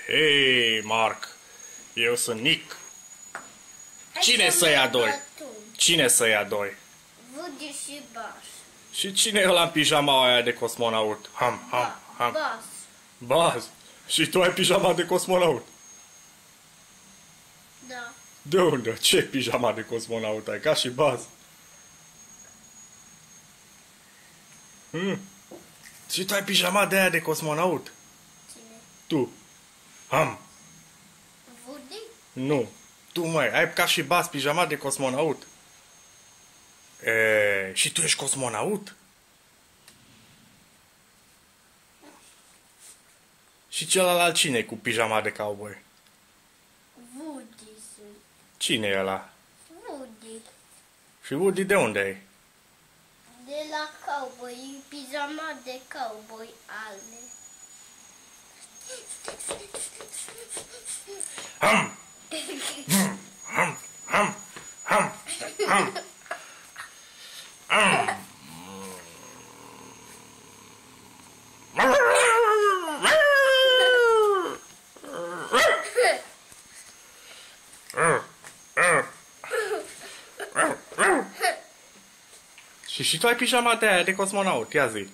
Hei, Marc, eu sunt Nick. Cine să ia doi? Cine să ia doi? Woody și Buzz. Și cine e ăla în pijama aia de cosmonaut? Buzz. Buzz. Și tu ai pijama de cosmonaut? Da. De unde? Ce pijama de cosmonaut ai? Ca și Buzz. Și tu ai pijama de aia de cosmonaut? Cine? Tu. Woody? Nu. Tu, măi, ai ca și Buzz pijama de cosmonaut. Și tu ești cosmonaut? Și celălalt cine e cu pijama de cowboy? Woody sunt. Cine e ăla? Woody. Și Woody de unde e? De la cowboy, pijama de cowboy albe. Și tu ai pijama de aia de cosmonaut, ia zi.